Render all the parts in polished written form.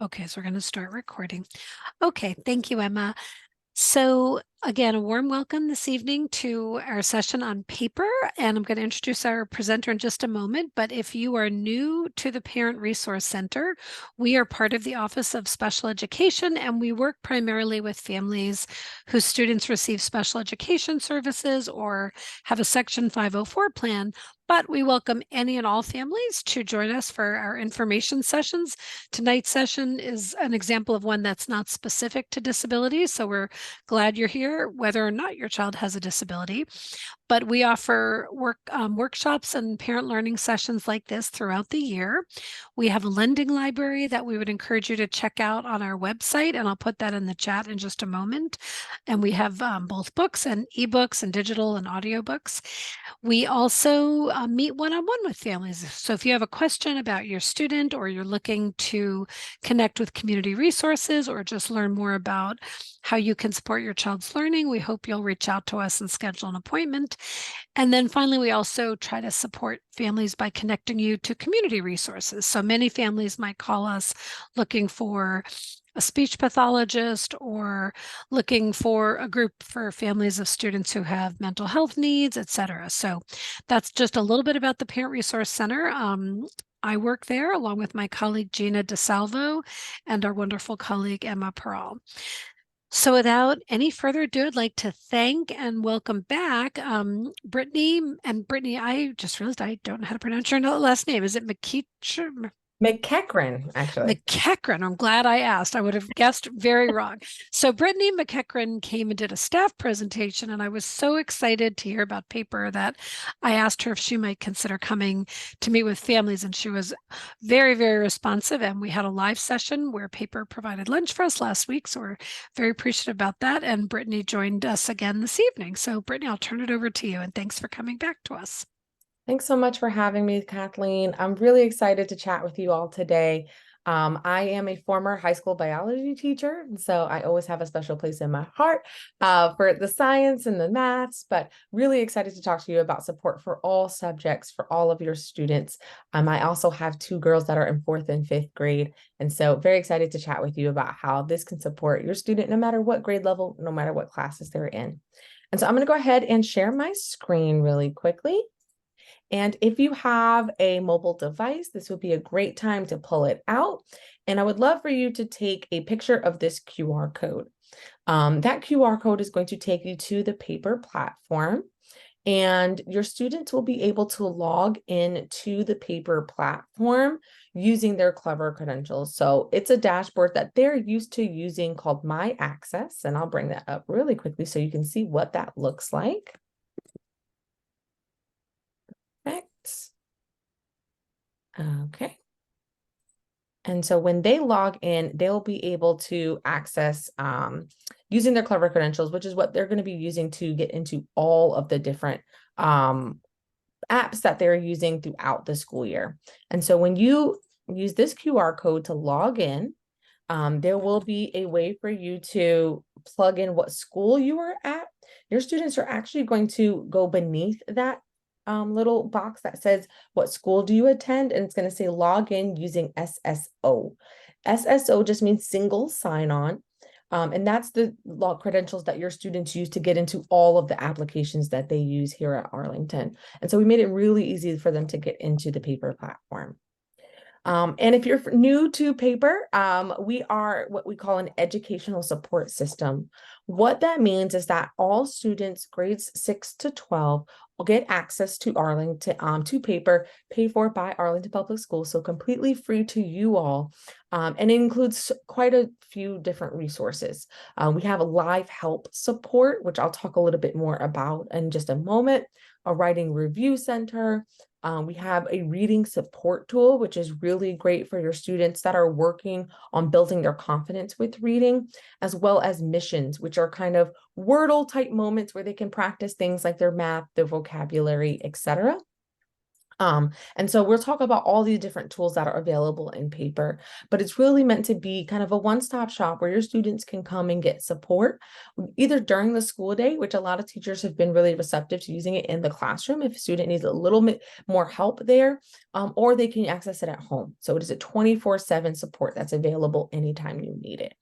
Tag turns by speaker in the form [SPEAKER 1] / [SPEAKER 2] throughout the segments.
[SPEAKER 1] Okay, so we're going to start recording. Okay, thank you, Emma. So again, a warm welcome this evening to our session on paper, and I'm going to introduce our presenter in just a moment. But if you are new to the Parent Resource Center, we are part of the Office of Special Education, and we work primarily with families whose students receive special education services or have a Section 504 plan. But we welcome any and all families to join us for our information sessions. Tonight's session is an example of one that's not specific to disabilities, so we're glad you're here, whether or not your child has a disability. But we offer workshops and parent learning sessions like this throughout the year. We have a lending library that we would encourage you to check out on our website, and I'll put that in the chat in just a moment. And we have both books and ebooks and digital and audiobooks. We also meet one-on-one with families. So if you have a question about your student, or you're looking to connect with community resources, or just learn more about how you can support your child's learning, we hope you'll reach out to us and schedule an appointment. And then finally, we also try to support families by connecting you to community resources. So many families might call us looking for a speech pathologist, or looking for a group for families of students who have mental health needs, et cetera. So that's just a little bit about the Parent Resource Center. I work there along with my colleague Gina DeSalvo and our wonderful colleague Emma Peral. So without any further ado, I'd like to thank and welcome back Brittany. And Brittany, I just realized I don't know how to pronounce your last name. Is it McEachcron?
[SPEAKER 2] McEachcron, actually.
[SPEAKER 1] McEachcron. I'm glad I asked. I would have guessed very wrong. So Brittany McEachcron came and did a staff presentation, and I was so excited to hear about paper that I asked her if she might consider coming to meet with families, and she was very, very responsive. And we had a live session where paper provided lunch for us last week, so we're very appreciative about that. And Brittany joined us again this evening. So Brittany, I'll turn it over to you, and thanks for coming back to us.
[SPEAKER 2] Thanks so much for having me, Kathleen. I'm really excited to chat with you all today. I am a former high school biology teacher, and so I always have a special place in my heart for the science and the maths, but really excited to talk to you about support for all subjects for all of your students. I also have two girls that are in 4th and 5th grade, and so very excited to chat with you about how this can support your student no matter what grade level, no matter what classes they're in. And so I'm going to go ahead and share my screen really quickly. And if you have a mobile device, this would be a great time to pull it out. And I would love for you to take a picture of this QR code. That QR code is going to take you to the paper platform, and your students will be able to log in to the paper platform using their Clever credentials. So it's a dashboard that they're used to using called My Access. And I'll bring that up really quickly so you can see what that looks like. Okay. And so when they log in, they'll be able to access using their Clever credentials, which is what they're going to be using to get into all of the different apps that they're using throughout the school year. And so when you use this QR code to log in, there will be a way for you to plug in what school you are at. Your students are actually going to go beneath that little box that says, what school do you attend? And it's going to say log in using SSO. SSO just means single sign-on. And that's the credentials that your students use to get into all of the applications that they use here at Arlington. And so we made it really easy for them to get into the paper platform. And if you're new to paper, we are what we call an educational support system. What that means is that all students grades 6 to 12 will get access to Arlington to paper paid for by Arlington Public Schools, so completely free to you all. And it includes quite a few different resources. We have a live help support, which I'll talk a little bit more about in just a moment, a writing review center. We have a reading support tool, which is really great for your students that are working on building their confidence with reading, as well as missions, which are kind of Wordle type moments where they can practice things like their math, their vocabulary, etc. And so we'll talk about all these different tools that are available in paper, but it's really meant to be kind of a one-stop shop where your students can come and get support either during the school day, which a lot of teachers have been really receptive to using it in the classroom if a student needs a little bit more help there, or they can access it at home. So it is a 24/7 support that's available anytime you need it.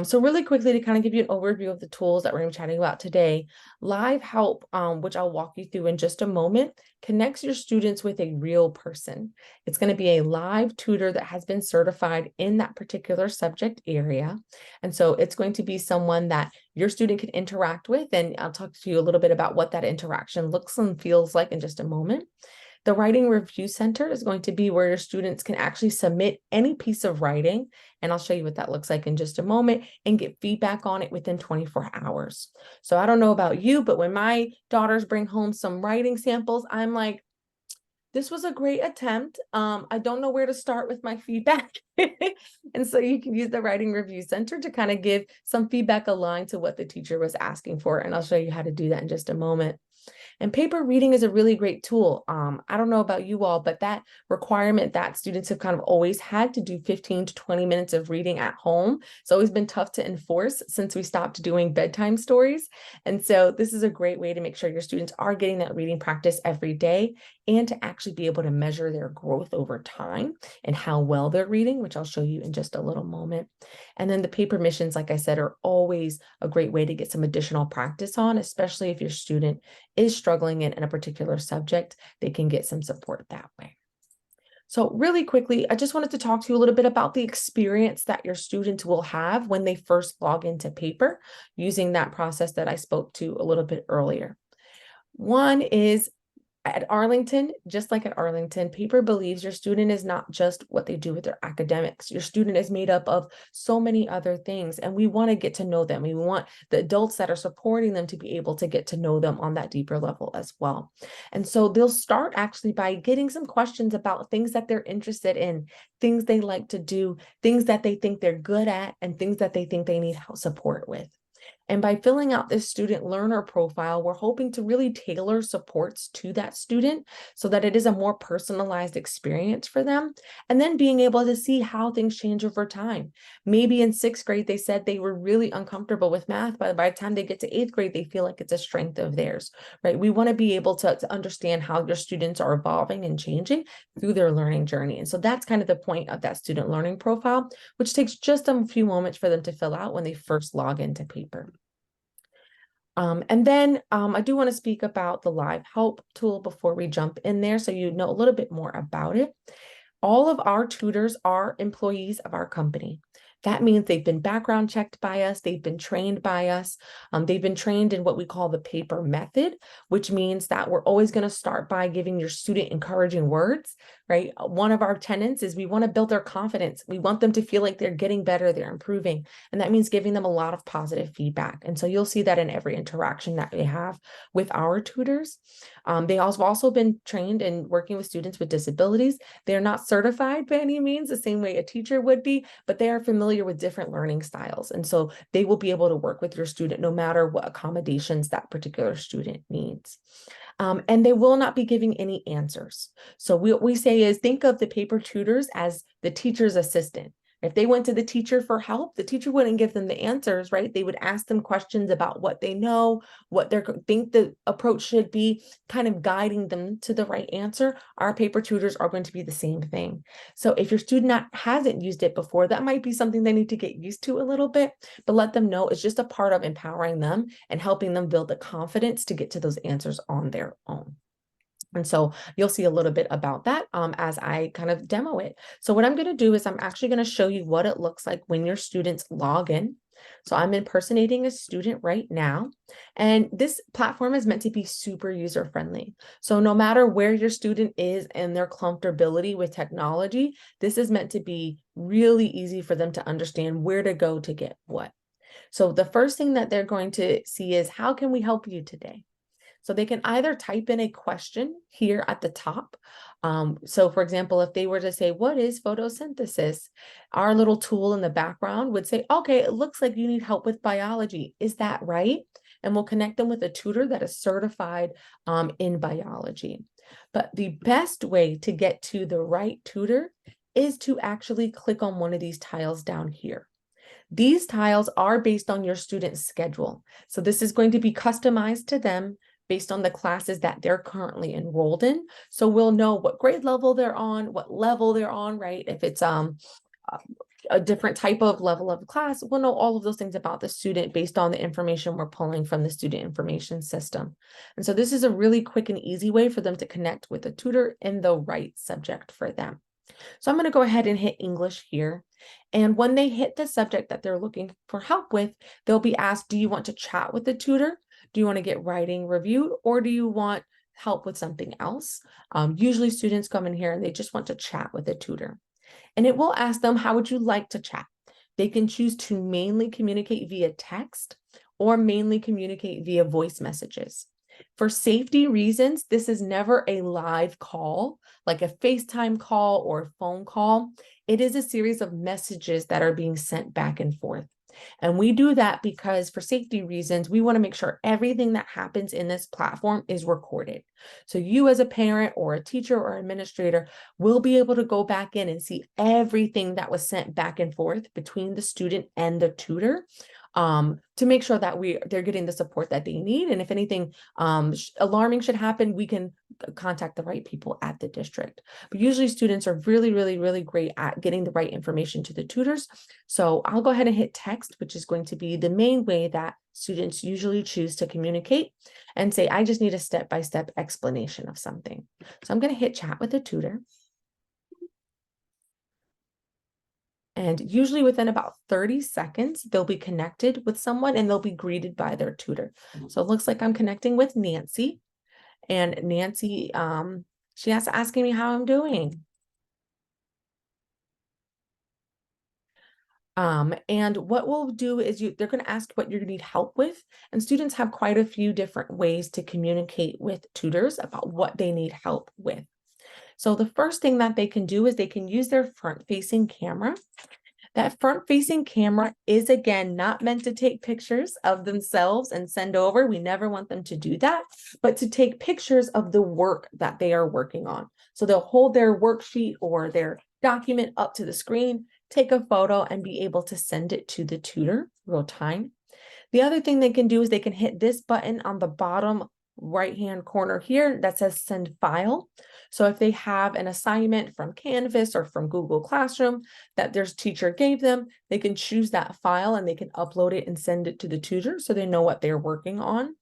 [SPEAKER 2] So really quickly to kind of give you an overview of the tools that we're going to be chatting about today, Live Help, which I'll walk you through in just a moment, connects your students with a real person. It's going to be a live tutor that has been certified in that particular subject area. And so it's going to be someone that your student can interact with. And I'll talk to you a little bit about what that interaction looks and feels like in just a moment. The Writing Review Center is going to be where your students can actually submit any piece of writing, and I'll show you what that looks like in just a moment, and get feedback on it within 24 hours. So I don't know about you, but when my daughters bring home some writing samples, I'm like, this was a great attempt. I don't know where to start with my feedback. And so you can use the Writing Review Center to kind of give some feedback aligned to what the teacher was asking for, and I'll show you how to do that in just a moment. And paper reading is a really great tool. I don't know about you all, but that requirement that students have kind of always had to do 15 to 20 minutes of reading at home, it's always been tough to enforce since we stopped doing bedtime stories. And so this is a great way to make sure your students are getting that reading practice every day and to actually be able to measure their growth over time and how well they're reading, which I'll show you in just a little moment. And then the paper missions, like I said, are always a great way to get some additional practice on, especially if your student is struggling in a particular subject, they can get some support that way. So really quickly, I just wanted to talk to you a little bit about the experience that your students will have when they first log into paper using that process that I spoke to a little bit earlier. One is at Arlington, just like at Arlington, paper believes your student is not just what they do with their academics. Your student is made up of so many other things, and we want to get to know them. We want the adults that are supporting them to be able to get to know them on that deeper level as well. And so they'll start actually by getting some questions about things that they're interested in, things they like to do, things that they think they're good at, and things that they think they need help support with. And by filling out this student learner profile, we're hoping to really tailor supports to that student so that it is a more personalized experience for them. And then being able to see how things change over time. Maybe in sixth grade, they said they were really uncomfortable with math, but by the time they get to eighth grade, they feel like it's a strength of theirs, right? We want to be able to understand how your students are evolving and changing through their learning journey. And so that's kind of the point of that student learning profile, which takes just a few moments for them to fill out when they first log into paper. And then I do want to speak about the Live Help tool before we jump in there so you know a little bit more about it. All of our tutors are employees of our company. That means they've been background checked by us, they've been trained by us, they've been trained in what we call the paper method, which means that we're always going to start by giving your student encouraging words, right? One of our tenets is we want to build their confidence. We want them to feel like they're getting better, they're improving, and that means giving them a lot of positive feedback. And so you'll see that in every interaction that we have with our tutors. They also been trained in working with students with disabilities. They're not certified by any means the same way a teacher would be, but they are familiar with different learning styles. And so they will be able to work with your student no matter what accommodations that particular student needs. And they will not be giving any answers. So what we say is think of the paper tutors as the teacher's assistant. If they went to the teacher for help, the teacher wouldn't give them the answers, right? They would ask them questions about what they know, what they think the approach should be, kind of guiding them to the right answer. Our paper tutors are going to be the same thing. So if your student hasn't used it before, that might be something they need to get used to a little bit, but let them know it's just a part of empowering them and helping them build the confidence to get to those answers on their own. And so you'll see a little bit about that as I kind of demo it. So what I'm going to do is I'm actually going to show you what it looks like when your students log in. So I'm impersonating a student right now, and this platform is meant to be super user friendly. So no matter where your student is and their comfortability with technology, this is meant to be really easy for them to understand where to go to get what. So the first thing that they're going to see is, how can we help you today? So they can either type in a question here at the top. So for example, if they were to say, what is photosynthesis? Our little tool in the background would say, okay, it looks like you need help with biology. Is that right? And we'll connect them with a tutor that is certified in biology. But the best way to get to the right tutor is to actually click on one of these tiles down here. These tiles are based on your student's schedule. So this is going to be customized to them based on the classes that they're currently enrolled in. So we'll know what grade level they're on, what level they're on, right? If it's a different type of level of class, we'll know all of those things about the student based on the information we're pulling from the student information system. And so this is a really quick and easy way for them to connect with a tutor in the right subject for them. So I'm going to go ahead and hit English here. And when they hit the subject that they're looking for help with, they'll be asked, do you want to chat with the tutor? Do you want to get writing reviewed? Or do you want help with something else? Usually students come in here and they just want to chat with a tutor. And it will ask them, how would you like to chat? They can choose to mainly communicate via text or mainly communicate via voice messages. For safety reasons, this is never a live call, like a FaceTime call or a phone call. It is a series of messages that are being sent back and forth. And we do that because for safety reasons, we want to make sure everything that happens in this platform is recorded. So you as a parent or a teacher or administrator will be able to go back in and see everything that was sent back and forth between the student and the tutor, to make sure that they're getting the support that they need. And if anything alarming should happen, we can contact the right people at the district. But usually students are really, really, really great at getting the right information to the tutors. So I'll go ahead and hit text, which is going to be the main way that students usually choose to communicate, and say, I just need a step-by-step explanation of something. So I'm going to hit chat with a tutor. And usually within about 30 seconds, they'll be connected with someone and they'll be greeted by their tutor. So it looks like I'm connecting with Nancy. And Nancy, she has asking me how I'm doing. And what we'll do is they're going to ask what you need help with. And students have quite a few different ways to communicate with tutors about what they need help with. So the first thing that they can do is they can use their front-facing camera. That front-facing camera is, again, not meant to take pictures of themselves and send over. We never want them to do that, but to take pictures of the work that they are working on. So they'll hold their worksheet or their document up to the screen, take a photo, and be able to send it to the tutor real time. The other thing they can do is they can hit this button on the bottom right-hand corner here that says send file. So if they have an assignment from Canvas or from Google Classroom that their teacher gave them, they can choose that file and they can upload it and send it to the tutor so they know what they're working on.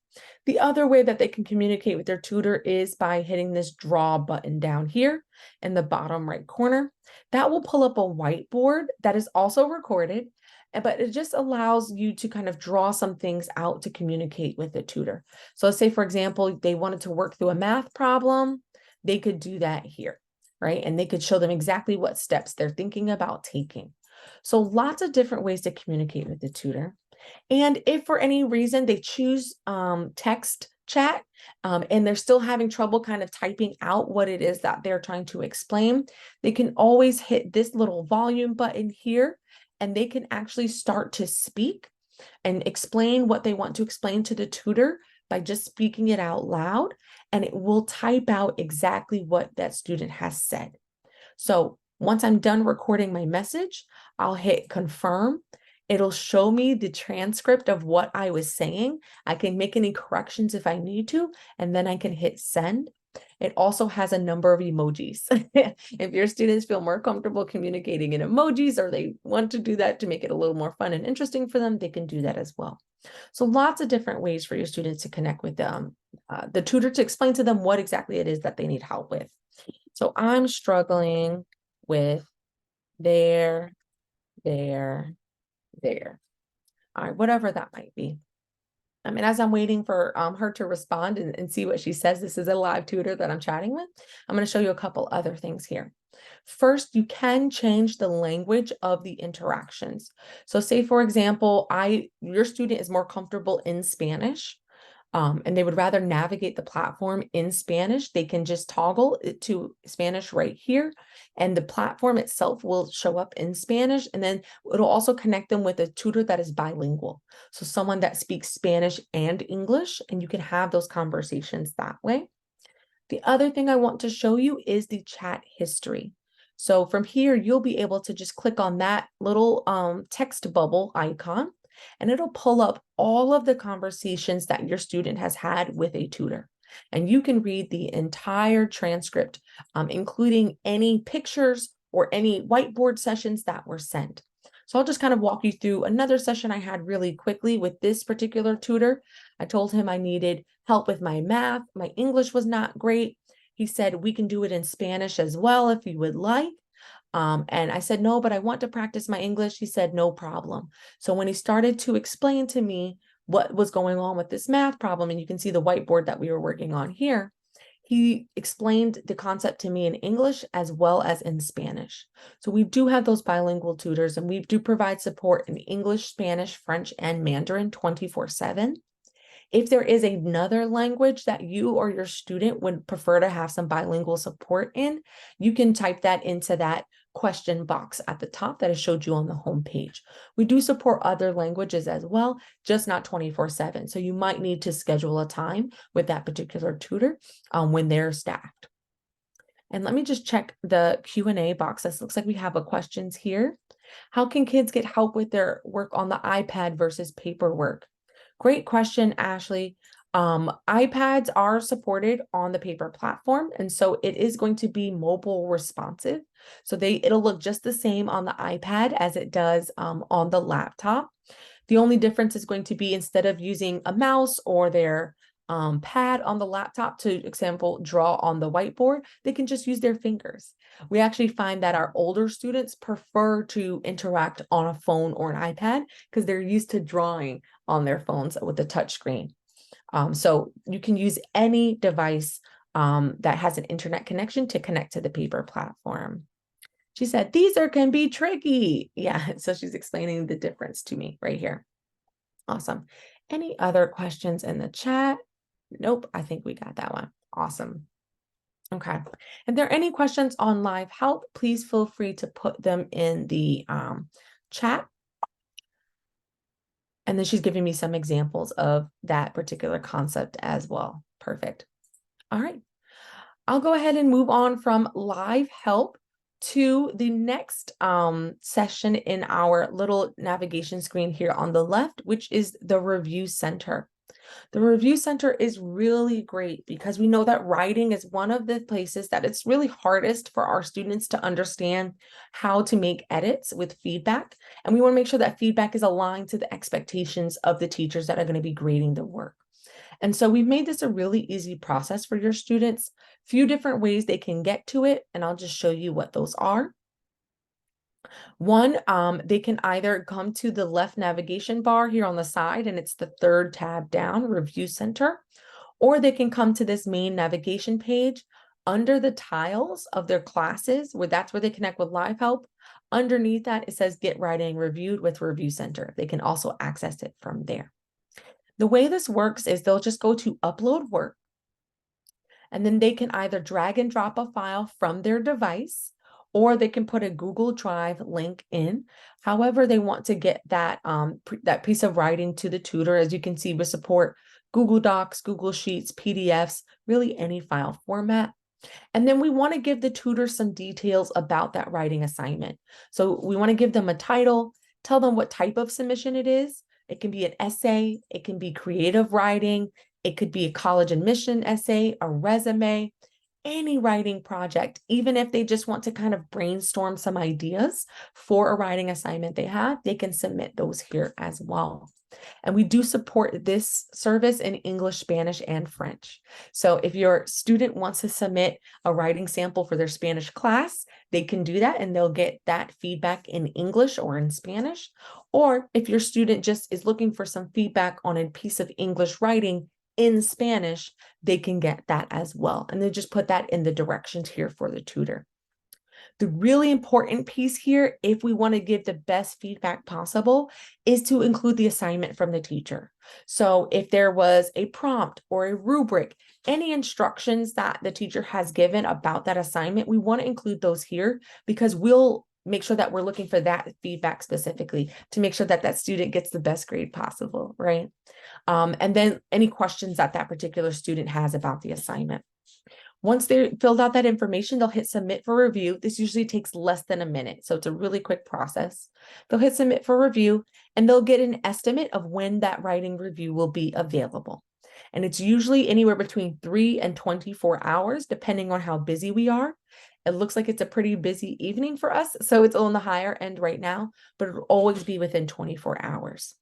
[SPEAKER 2] The other way that they can communicate with their tutor is by hitting this draw button down here in the bottom right corner. That will pull up a whiteboard that is also recorded, but it just allows you to kind of draw some things out to communicate with the tutor. So let's say, for example, they wanted to work through a math problem, they could do that here, right? And they could show them exactly what steps they're thinking about taking. So lots of different ways to communicate with the tutor. And if for any reason they choose text chat and they're still having trouble kind of typing out what it is that they're trying to explain, they can always hit this little volume button here and they can actually start to speak and explain what they want to explain to the tutor by just speaking it out loud, and it will type out exactly what that student has said. So once I'm done recording my message, I'll hit confirm. It'll show me the transcript of what I was saying. I can make any corrections if I need to, and then I can hit send. It also has a number of emojis. If your students feel more comfortable communicating in emojis, or they want to do that to make it a little more fun and interesting for them, they can do that as well. So lots of different ways for your students to connect with them, the tutor to explain to them what exactly it is that they need help with. So I'm struggling with there. All right, whatever that might be. And as I'm waiting for her to respond and see what she says, this is a live tutor that I'm chatting with. I'm going to show you a couple other things here. First, you can change the language of the interactions. So say, for example, your student is more comfortable in Spanish, and they would rather navigate the platform in Spanish. They can just toggle it to Spanish right here, and the platform itself will show up in Spanish, and then it'll also connect them with a tutor that is bilingual. So someone that speaks Spanish and English, and you can have those conversations that way. The other thing I want to show you is the chat history. So from here, you'll be able to just click on that little text bubble icon, and it'll pull up all of the conversations that your student has had with a tutor. And you can read the entire transcript, including any pictures or any whiteboard sessions that were sent. So I'll just kind of walk you through another session I had really quickly with this particular tutor. I told him I needed help with my math. My English was not great. He said, we can do it in Spanish as well if you would like. And I said, no, but I want to practice my English. He said, no problem. So when he started to explain to me what was going on with this math problem, and you can see the whiteboard that we were working on here, he explained the concept to me in English as well as in Spanish. So we do have those bilingual tutors, and we do provide support in English, Spanish, French, and Mandarin 24/7. If there is another language that you or your student would prefer to have some bilingual support in, you can type that into that question box at the top that I showed you on the home page. We do support other languages as well, just not 24/7. So you might need to schedule a time with that particular tutor when they're staffed. And let me just check the Q&A box. This looks like we have a questions here. How can kids get help with their work on the iPad versus paperwork? Great question, Ashley. iPads are supported on the paper platform, and so it is going to be mobile responsive. So it'll look just the same on the iPad as it does on the laptop. The only difference is going to be, instead of using a mouse or their pad on the laptop to, example, draw on the whiteboard, they can just use their fingers. We actually find that our older students prefer to interact on a phone or an iPad because they're used to drawing on their phones with a touch screen. So you can use any device that has an internet connection to connect to the paper platform. She said, these can be tricky. Yeah, so she's explaining the difference to me right here. Awesome. Any other questions in the chat? Nope, I think we got that one. Awesome. Okay. If there are any questions on live help, please feel free to put them in the chat. And then she's giving me some examples of that particular concept as well. Perfect. All right. I'll go ahead and move on from live help to the next session in our little navigation screen here on the left, which is the review center. The review center is really great because we know that writing is one of the places that it's really hardest for our students to understand how to make edits with feedback. And we want to make sure that feedback is aligned to the expectations of the teachers that are going to be grading the work. And so we've made this a really easy process for your students. Few different ways they can get to it, and I'll just show you what those are. One, they can either come to the left navigation bar here on the side, and it's the third tab down, Review Center, or they can come to this main navigation page under the tiles of their classes, that's where they connect with live help. Underneath that, it says Get Writing Reviewed with Review Center. They can also access it from there. The way this works is they'll just go to Upload Work, and then they can either drag and drop a file from their device, or they can put a Google Drive link in. However they want to get that, that piece of writing to the tutor. As you can see, we support Google Docs, Google Sheets, PDFs, really any file format. And then we want to give the tutor some details about that writing assignment. So we want to give them a title, tell them what type of submission it is. It can be an essay, it can be creative writing, it could be a college admission essay, a resume, any writing project. Even if they just want to kind of brainstorm some ideas for a writing assignment they have, they can submit those here as well. And we do support this service in English, Spanish, and French. So if your student wants to submit a writing sample for their Spanish class, they can do that and they'll get that feedback in English or in Spanish. Or if your student just is looking for some feedback on a piece of English writing in Spanish, they can get that as well. And they just put that in the directions here for the tutor. The really important piece here, if we want to give the best feedback possible, is to include the assignment from the teacher. So if there was a prompt or a rubric, any instructions that the teacher has given about that assignment, we want to include those here because we'll make sure that we're looking for that feedback specifically to make sure that that student gets the best grade possible, right? And then any questions that that particular student has about the assignment. Once they filled out that information, they'll hit submit for review. This usually takes less than a minute, so it's a really quick process. They'll hit submit for review, and they'll get an estimate of when that writing review will be available. And it's usually anywhere between 3 and 24 hours, depending on how busy we are. It looks like it's a pretty busy evening for us, so it's on the higher end right now, but it'll always be within 24 hours.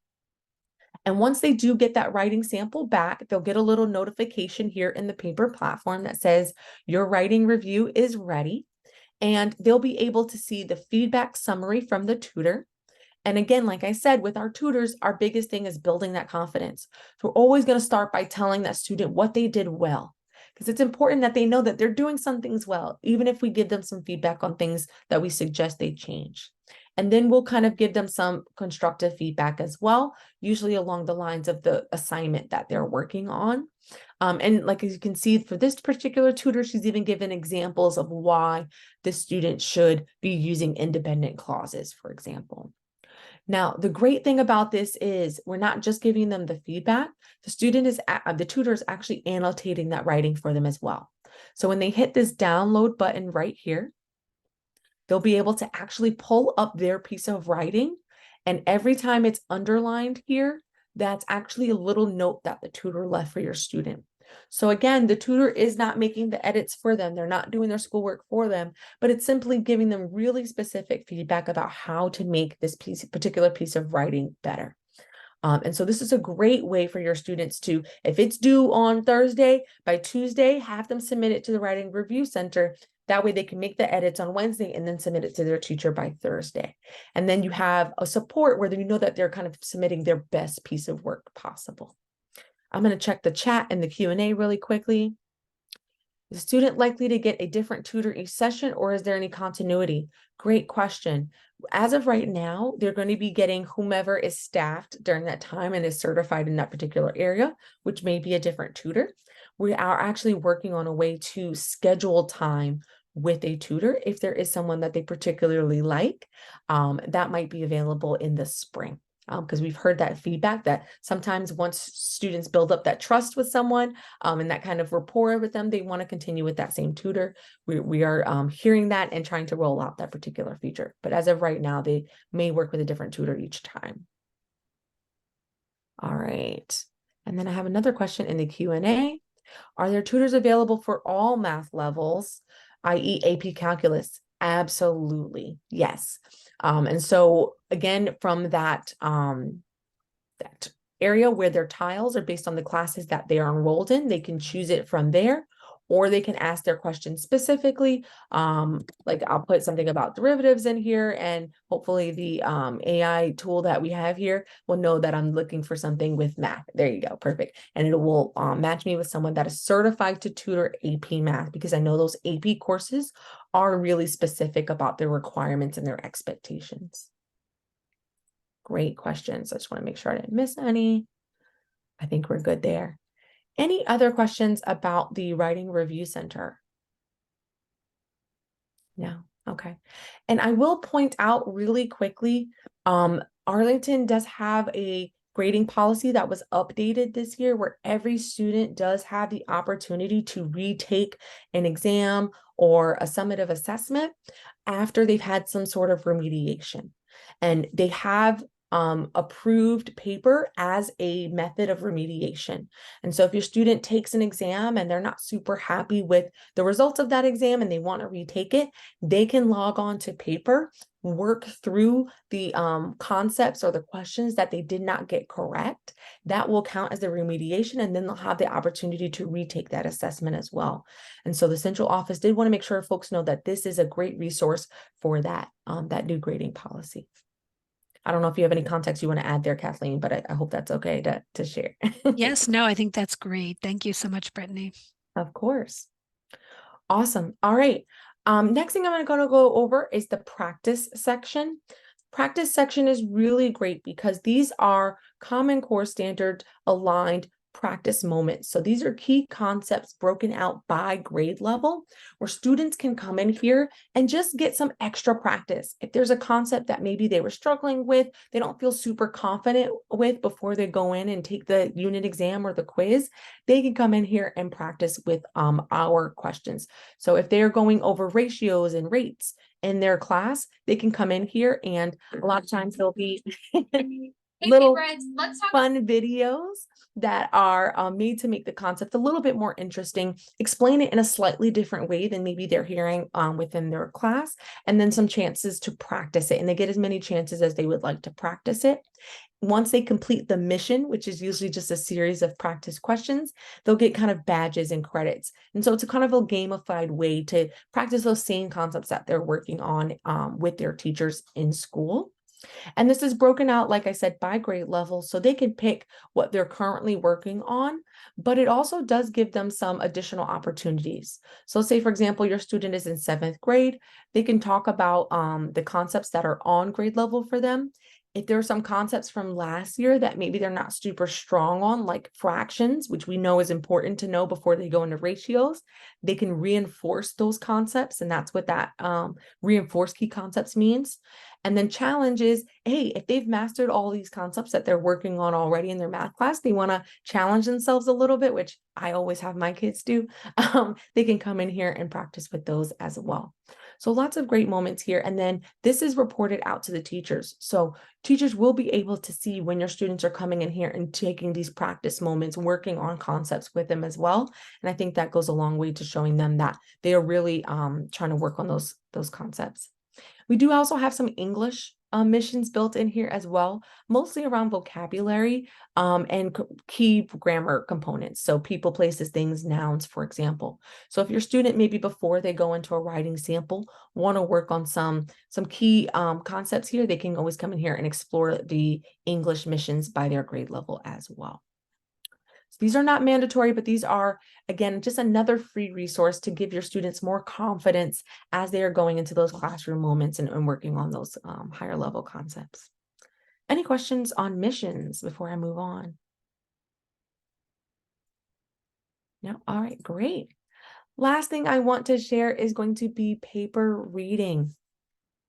[SPEAKER 2] And once they do get that writing sample back, they'll get a little notification here in the paper platform that says your writing review is ready. And they'll be able to see the feedback summary from the tutor. And again, like I said, with our tutors, our biggest thing is building that confidence. So we're always going to start by telling that student what they did well, because it's important that they know that they're doing some things well, even if we give them some feedback on things that we suggest they change. And then we'll kind of give them some constructive feedback as well, usually along the lines of the assignment that they're working on. And like as you can see for this particular tutor, she's even given examples of why the student should be using independent clauses, for example. Now, the great thing about this is we're not just giving them the feedback. The tutor is actually annotating that writing for them as well. So when they hit this download button right here, they'll be able to actually pull up their piece of writing. And every time it's underlined here, that's actually a little note that the tutor left for your student. So again, the tutor is not making the edits for them. They're not doing their schoolwork for them, but it's simply giving them really specific feedback about how to make this particular piece of writing better. And so this is a great way for your students to, if it's due on Thursday, by Tuesday, have them submit it to the Writing Review Center. That way they can make the edits on Wednesday and then submit it to their teacher by Thursday. And then you have a support where you know that they're kind of submitting their best piece of work possible. I'm going to check the chat and the Q&A really quickly. Is a student likely to get a different tutor each session, or is there any continuity? Great question. As of right now, they're going to be getting whomever is staffed during that time and is certified in that particular area, which may be a different tutor. We are actually working on a way to schedule time with a tutor if there is someone that they particularly like. That might be available in the spring. Because we've heard that feedback that sometimes once students build up that trust with someone and that kind of rapport with them, they want to continue with that same tutor. We are hearing that and trying to roll out that particular feature. But as of right now, they may work with a different tutor each time. All right. And then I have another question in the Q&A. Are there tutors available for all math levels, i.e. AP Calculus? Absolutely, yes. And so again, from that area where their tiles are based on the classes that they are enrolled in, they can choose it from there, or they can ask their questions specifically. Like I'll put something about derivatives in here, and hopefully the AI tool that we have here will know that I'm looking for something with math. There you go, perfect. And it will match me with someone that is certified to tutor AP math, because I know those AP courses are really specific about their requirements and their expectations. Great questions. I just want to make sure I didn't miss any. I think we're good there. Any other questions about the Writing Review Center? No, okay. And I will point out really quickly, Arlington does have a grading policy that was updated this year where every student does have the opportunity to retake an exam or a summative assessment after they've had some sort of remediation. And they have approved paper as a method of remediation. And so if your student takes an exam and they're not super happy with the results of that exam and they want to retake it, they can log on to paper, work through the concepts or the questions that they did not get correct. That will count as the remediation, and then they'll have the opportunity to retake that assessment as well. And so the central office did want to make sure folks know that this is a great resource for that, that new grading policy. I don't know if you have any context you want to add there, Kathleen, but I hope that's okay to share.
[SPEAKER 1] Yes, no, I think that's great. Thank you so much, Brittany.
[SPEAKER 2] Of course. Awesome. All right. Next thing I'm going to go over is the practice section. Practice section is really great because these are Common Core standard aligned practice moments. So these are key concepts broken out by grade level, where students can come in here and just get some extra practice. If there's a concept that maybe they were struggling with, they don't feel super confident with before they go in and take the unit exam or the quiz, they can come in here and practice with our questions. So if they're going over ratios and rates in their class, they can come in here, and a lot of times there'll be little fun videos that are made to make the concept a little bit more interesting, explain it in a slightly different way than maybe they're hearing within their class, and then some chances to practice it. And they get as many chances as they would like to practice it. Once they complete the mission, which is usually just a series of practice questions, they'll get kind of badges and credits. And so it's a kind of a gamified way to practice those same concepts that they're working on with their teachers in school. And this is broken out, like I said, by grade level, so they can pick what they're currently working on, but it also does give them some additional opportunities. So say, for example, your student is in 7th grade, they can talk about the concepts that are on grade level for them. If there are some concepts from last year that maybe they're not super strong on, like fractions, which we know is important to know before they go into ratios, they can reinforce those concepts. And that's what that reinforce key concepts means. And then challenge is, hey, if they've mastered all these concepts that they're working on already in their math class, they want to challenge themselves a little bit, which I always have my kids do. They can come in here and practice with those as well. So lots of great moments here. And then this is reported out to the teachers. So teachers will be able to see when your students are coming in here and taking these practice moments, working on concepts with them as well. And I think that goes a long way to showing them that they are really trying to work on those concepts. We do also have some English missions built in here as well, mostly around vocabulary and key grammar components. So people, places, things, nouns, for example. So if your student, maybe before they go into a writing sample, want to work on some key concepts here, they can always come in here and explore the English missions by their grade level as well. These are not mandatory, but these are, again, just another free resource to give your students more confidence as they are going into those classroom moments and working on those higher level concepts. Any questions on missions before I move on? No? All right, great. Last thing I want to share is going to be paper reading.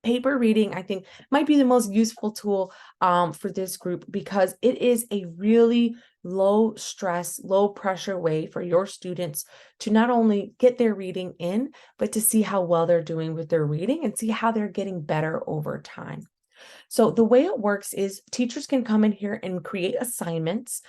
[SPEAKER 2] Paper reading, I think, might be the most useful tool for this group, because it is a really low stress, low pressure way for your students to not only get their reading in, but to see how well they're doing with their reading and see how they're getting better over time. So the way it works is teachers can come in here and create assignments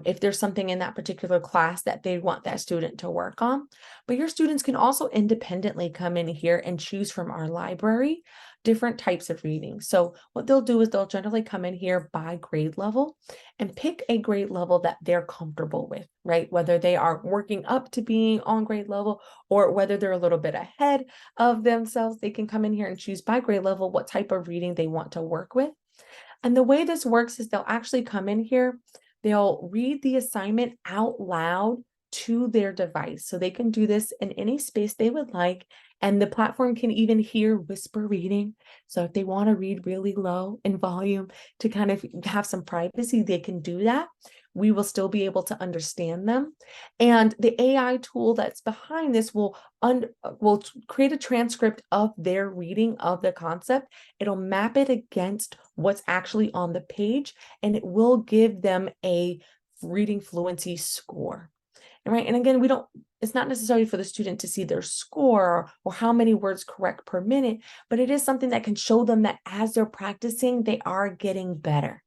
[SPEAKER 2] if there's something in that particular class that they want that student to work on. But your students can also independently come in here and choose from our library different types of reading. So what they'll do is they'll generally come in here by grade level and pick a grade level that they're comfortable with, right? Whether they are working up to being on grade level or whether they're a little bit ahead of themselves, they can come in here and choose by grade level what type of reading they want to work with. And the way this works is they'll actually come in here, they'll read the assignment out loud to their device. So they can do this in any space they would like. And the platform can even hear whisper reading. So if they want to read really low in volume to kind of have some privacy, they can do that. We will still be able to understand them. And the AI tool that's behind this will create a transcript of their reading of the concept. It'll map it against what's actually on the page, and it will give them a reading fluency score. Right. And again, it's not necessary for the student to see their score or how many words correct per minute, but it is something that can show them that as they're practicing, they are getting better.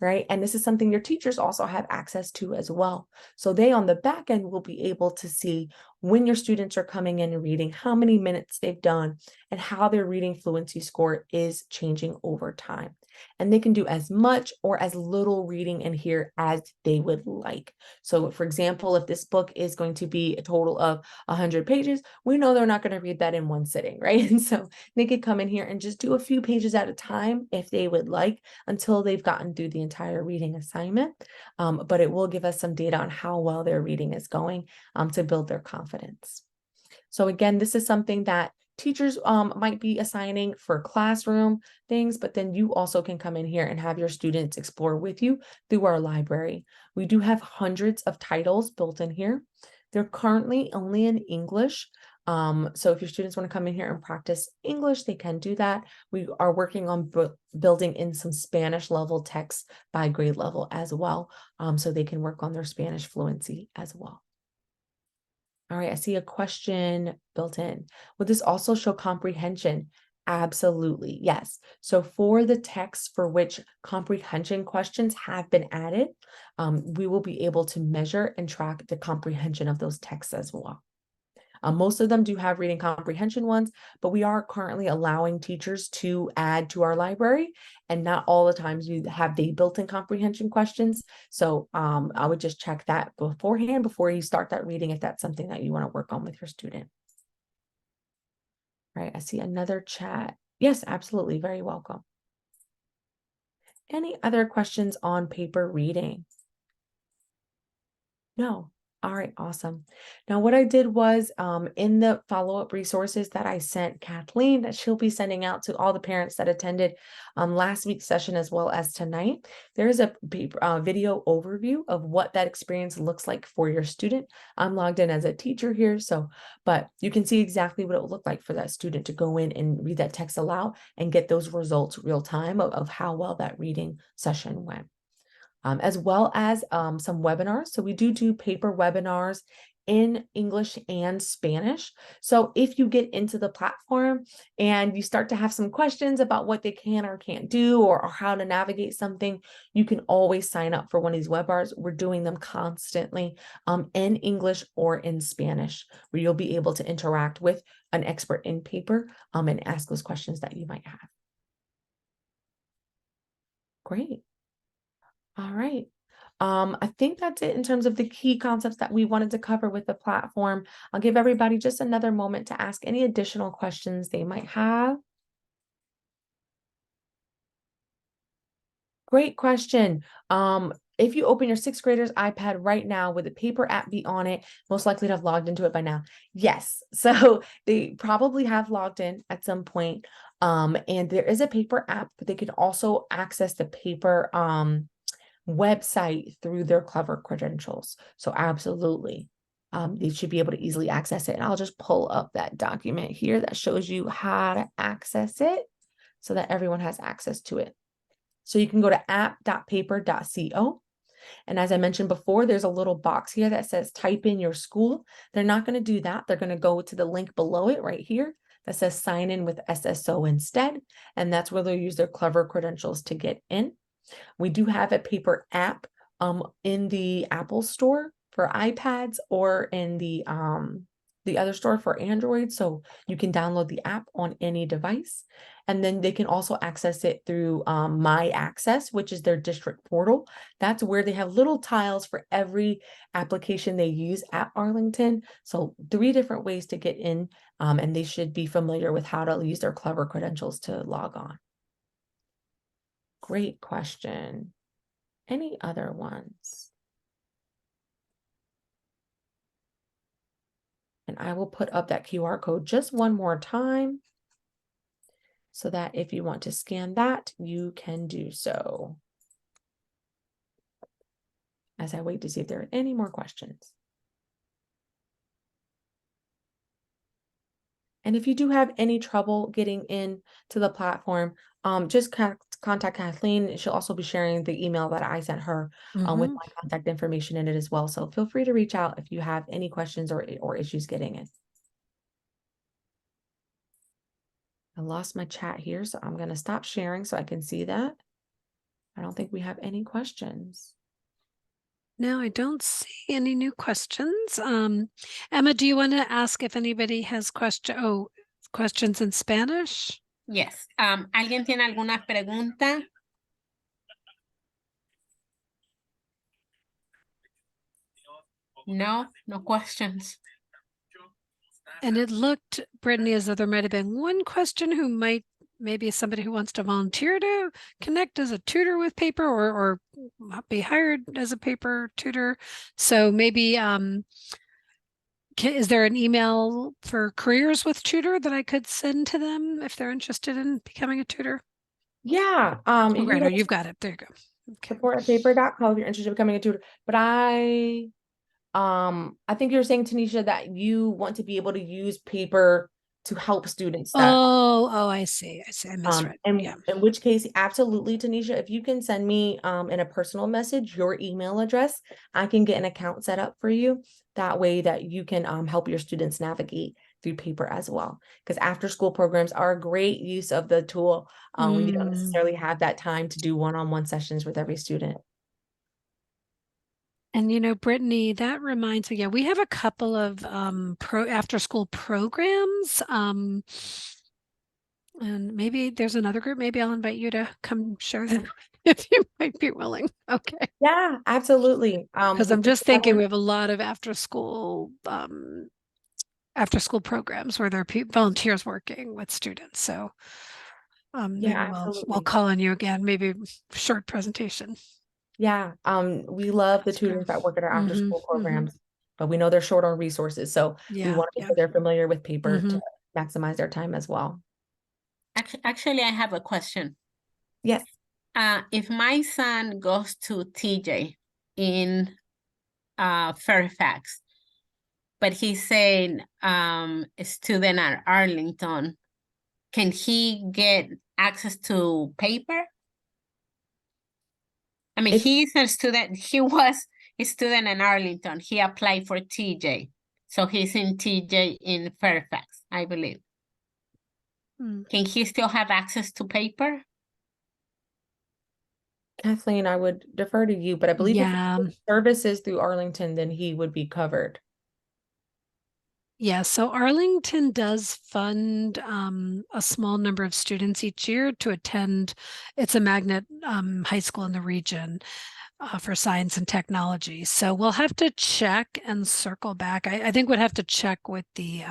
[SPEAKER 2] Right. And this is something your teachers also have access to as well. So they on the back end will be able to see when your students are coming in and reading, how many minutes they've done, and how their reading fluency score is changing over time. And they can do as much or as little reading in here as they would like. So for example, if this book is going to be a total of 100 pages, we know they're not going to read that in one sitting, right? And so they could come in here and just do a few pages at a time if they would like, until they've gotten through the entire reading assignment. But it will give us some data on how well their reading is going to build their confidence. So again, this is something that teachers might be assigning for classroom things, but then you also can come in here and have your students explore with you through our library. We do have hundreds of titles built in here. They're currently only in English. So if your students want to come in here and practice English, they can do that. We are working on building in some Spanish level text by grade level as well, so they can work on their Spanish fluency as well. All right, I see a question built in. Would this also show comprehension? Absolutely, yes. So for the text for which comprehension questions have been added, we will be able to measure and track the comprehension of those texts as well. Most of them do have reading comprehension ones, but we are currently allowing teachers to add to our library, and not all the times you have the built-in comprehension questions. So I would just check that beforehand before you start that reading if that's something that you want to work on with your student. All right, I see another chat. Yes, absolutely, very welcome. Any other questions on paper reading? No. All right, awesome. Now, what I did was in the follow-up resources that I sent Kathleen, that she'll be sending out to all the parents that attended last week's session as well as tonight, there is a video overview of what that experience looks like for your student. I'm logged in as a teacher here, but you can see exactly what it would look like for that student to go in and read that text aloud and get those results real time of how well that reading session went. As well as some webinars. So we do paper webinars in English and Spanish. So if you get into the platform and you start to have some questions about what they can or can't do, or how to navigate something, you can always sign up for one of these webinars. We're doing them constantly in English or in Spanish, where you'll be able to interact with an expert in paper and ask those questions that you might have. Great. All right. I think that's it in terms of the key concepts that we wanted to cover with the platform. I'll give everybody just another moment to ask any additional questions they might have. Great question. If you open your sixth grader's iPad right now, with the paper app be on it, most likely to have logged into it by now. Yes. So they probably have logged in at some point. And there is a paper app, but they can also access the paper website through their Clever credentials. So absolutely, they should be able to easily access it. And I'll just pull up that document here that shows you how to access it so that everyone has access to it. So you can go to app.paper.co. And as I mentioned before, there's a little box here that says type in your school. They're not going to do that. They're going to go to the link below it right here that says sign in with SSO instead. And that's where they'll use their Clever credentials to get in. We do have a paper app in the Apple store for iPads, or in the other store for Android. So you can download the app on any device. And then they can also access it through My Access, which is their district portal. That's where they have little tiles for every application they use at Arlington. So 3 different ways to get in, and they should be familiar with how to use their Clever credentials to log on. Great question. Any other ones? And I will put up that QR code just one more time so that if you want to scan that, you can do so. As I wait to see if there are any more questions. And if you do have any trouble getting in to the platform, just contact Kathleen. She'll also be sharing the email that I sent her with my contact information in it as well. So feel free to reach out if you have any questions or issues getting in. I lost my chat here, so I'm going to stop sharing so I can see that. I don't think we have any questions.
[SPEAKER 1] No, I don't see any new questions. Emma, do you want to ask if anybody has questions in Spanish?
[SPEAKER 3] Yes. ¿Alguien tiene alguna pregunta? No, no questions.
[SPEAKER 1] And it looked, Brittany, as though there might have been one question who maybe somebody who wants to volunteer to connect as a tutor with paper, or be hired as a paper tutor. So maybe Is there an email for careers with tutor that I could send to them if they're interested in becoming a tutor?
[SPEAKER 2] Yeah.
[SPEAKER 1] Oh,
[SPEAKER 2] You can
[SPEAKER 1] right.
[SPEAKER 2] go
[SPEAKER 1] Oh,
[SPEAKER 2] to
[SPEAKER 1] you've got it. There you go. Okay.
[SPEAKER 2] support@paper.co if you're interested in becoming a tutor. But I think you're saying, Tanisha, that you want to be able to use paper to help students that
[SPEAKER 1] Oh, I see. I misread.
[SPEAKER 2] and
[SPEAKER 1] Yeah.
[SPEAKER 2] in which case, absolutely, Tanisha, if you can send me in a personal message your email address, I can get an account set up for you. That way that you can help your students navigate through paper as well. Because after school programs are a great use of the tool when you don't necessarily have that time to do one-on-one sessions with every student.
[SPEAKER 1] And Brittany, that reminds me, yeah, we have a couple of after school programs. And maybe there's another group. Maybe I'll invite you to come share them if you might be willing. Okay.
[SPEAKER 2] Yeah, absolutely.
[SPEAKER 1] Because I'm just thinking we have a lot of after school programs where there are volunteers working with students. So
[SPEAKER 2] yeah,
[SPEAKER 1] maybe we'll
[SPEAKER 2] absolutely.
[SPEAKER 1] call on you again, maybe short presentation.
[SPEAKER 2] Yeah, we love the
[SPEAKER 1] That's great.
[SPEAKER 2] tutors that work at our after
[SPEAKER 1] Mm-hmm,
[SPEAKER 2] school
[SPEAKER 1] mm-hmm.
[SPEAKER 2] programs, but we know they're short on resources. So we
[SPEAKER 1] Yeah,
[SPEAKER 2] want to make
[SPEAKER 1] yeah.
[SPEAKER 2] sure they're familiar with paper
[SPEAKER 1] Mm-hmm.
[SPEAKER 2] to maximize their time as well.
[SPEAKER 3] Actually, I have a question.
[SPEAKER 2] Yes.
[SPEAKER 3] If my son goes to TJ in Fairfax, but he's saying a student at Arlington, can he get access to paper? I mean,
[SPEAKER 2] If
[SPEAKER 3] he's a student. He was a student in Arlington. He applied for TJ. So he's in TJ in Fairfax, I believe.
[SPEAKER 1] Mm.
[SPEAKER 3] Can he still have access to paper?
[SPEAKER 2] Kathleen, I would defer to you, but I believe if
[SPEAKER 1] Yeah.
[SPEAKER 2] services through Arlington, then he would be covered.
[SPEAKER 1] Yeah, so Arlington does fund a small number of students each year to attend. It's a magnet high school in the region for science and technology. So we'll have to check and circle back. I think we'd have to check with the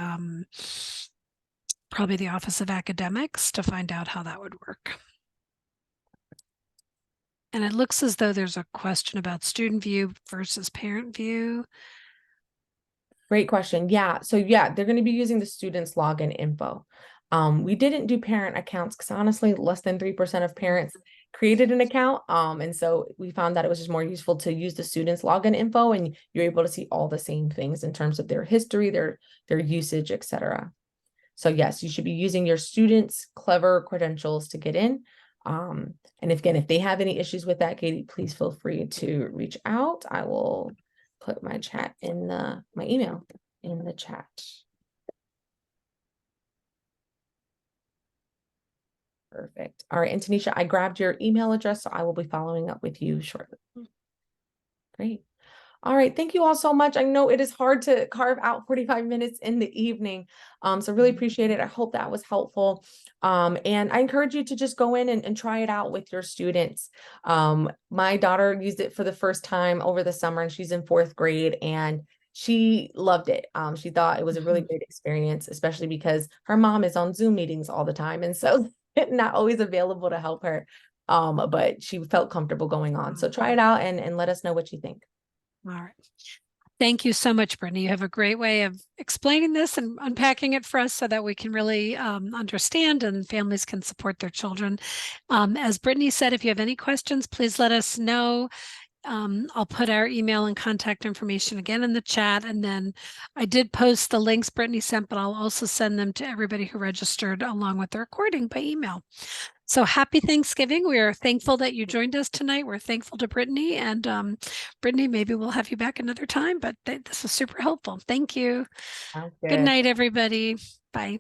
[SPEAKER 1] probably the Office of Academics to find out how that would work. And it looks as though there's a question about student view versus parent view.
[SPEAKER 2] Great question. Yeah. So yeah, they're going to be using the students' login info. We didn't do parent accounts because honestly, less than 3% of parents created an account. And so we found that it was just more useful to use the students' login info, and you're able to see all the same things in terms of their history, their usage, etc. So yes, you should be using your students' clever credentials to get in. And if they have any issues with that, Katie, please feel free to reach out. I will put my chat in my email in the chat. Perfect. All right, and Tanisha, I grabbed your email address, so I will be following up with you shortly. Great. All right, thank you all so much. I know it is hard to carve out 45 minutes in the evening. So really appreciate it. I hope that was helpful. And I encourage you to just go in and try it out with your students. My daughter used it for the first time over the summer, and she's in 4th grade, and she loved it. She thought it was a really great experience, especially because her mom is on Zoom meetings all the time. And so not always available to help her. But she felt comfortable going on. So try it out and let us know what you think.
[SPEAKER 1] All right. Thank you so much, Brittany. You have a great way of explaining this and unpacking it for us so that we can really understand and families can support their children. As Brittany said, if you have any questions, please let us know. I'll put our email and contact information again in the chat. And then I did post the links Brittany sent, but I'll also send them to everybody who registered along with the recording by email. So happy Thanksgiving. We are thankful that you joined us tonight. We're thankful to Brittany, and Brittany, maybe we'll have you back another time, but this was super helpful. Thank you.
[SPEAKER 2] Sounds
[SPEAKER 1] Good
[SPEAKER 2] good.
[SPEAKER 1] night, everybody. Bye.